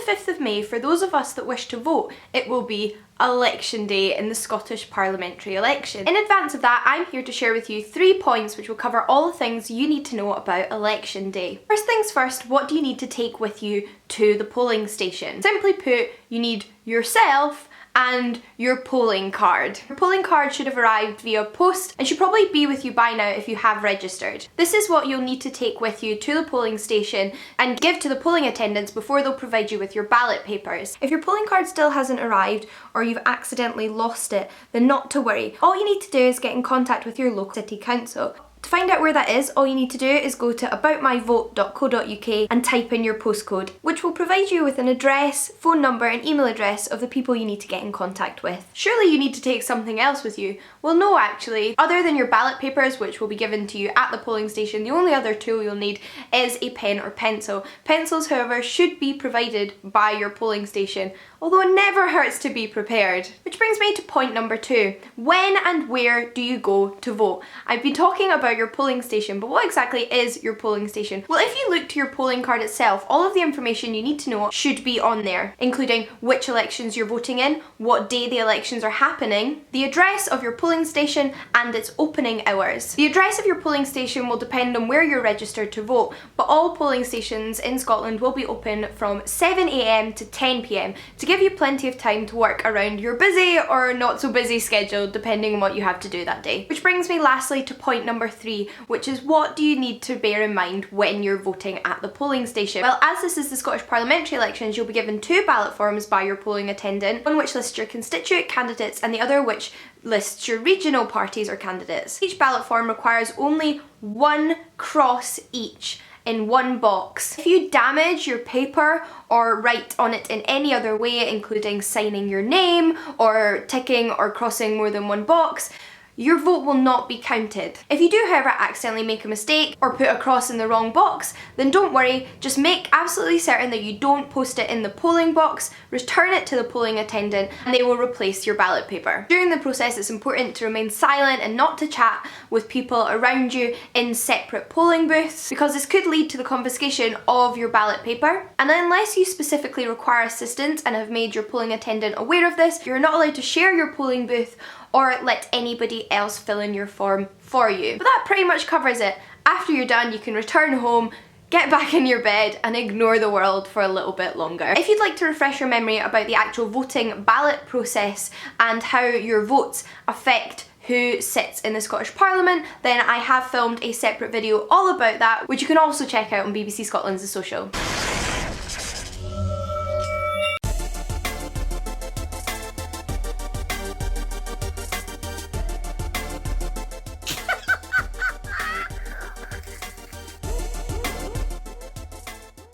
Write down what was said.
5th of May, for those of us that wish to vote, it will be election day in the Scottish parliamentary election. In advance of that, I'm here to share with you 3 points which will cover all the things you need to know about election day. First things first, what do you need to take with you to the polling station? Simply put, you need yourself and your polling card. Your polling card should have arrived via post and should probably be with you by now if you have registered. This is what you'll need to take with you to the polling station and give to the polling attendants before they'll provide you with your ballot papers. If your polling card still hasn't arrived or you've accidentally lost it, then not to worry. All you need to do is get in contact with your local city council. To find out where that is, all you need to do is go to aboutmyvote.co.uk and type in your postcode, which will provide you with an address, phone number and email address of the people you need to get in contact with. Surely you need to take something else with you? Well, no actually. Other than your ballot papers, which will be given to you at the polling station, the only other tool you'll need is a pen or pencil. Pencils, however, should be provided by your polling station, although it never hurts to be prepared. Which brings me to point number 2. When and where do you go to vote? I've been talking about your polling station, but what exactly is your polling station? Well, if you look to your polling card itself, all of the information you need to know should be on there, including which elections you're voting in, what day the elections are happening, the address of your polling station and its opening hours. The address of your polling station will depend on where you're registered to vote, but all polling stations in Scotland will be open from 7 AM to 10 PM to give you plenty of time to work around your busy or not so busy schedule depending on what you have to do that day. Which brings me lastly to point number 3, which is what do you need to bear in mind when you're voting at the polling station? Well, as this is the Scottish parliamentary elections, you'll be given 2 ballot forms by your polling attendant, one which lists your constituent candidates and the other which lists your regional parties or candidates. Each ballot form requires only 1 cross each in 1 box. If you damage your paper or write on it in any other way, including signing your name or ticking or crossing more than 1 box, your vote will not be counted. If you do, however, accidentally make a mistake or put a cross in the wrong box, then don't worry, just make absolutely certain that you don't post it in the polling box, return it to the polling attendant, and they will replace your ballot paper. During the process, it's important to remain silent and not to chat with people around you in separate polling booths, because this could lead to the confiscation of your ballot paper. And unless you specifically require assistance and have made your polling attendant aware of this, you're not allowed to share your polling booth or let anybody else fill in your form for you. But that pretty much covers it. After you're done, you can return home, get back in your bed and ignore the world for a little bit longer. If you'd like to refresh your memory about the actual voting ballot process and how your votes affect who sits in the Scottish Parliament, then I have filmed a separate video all about that, which you can also check out on BBC Scotland's The Social.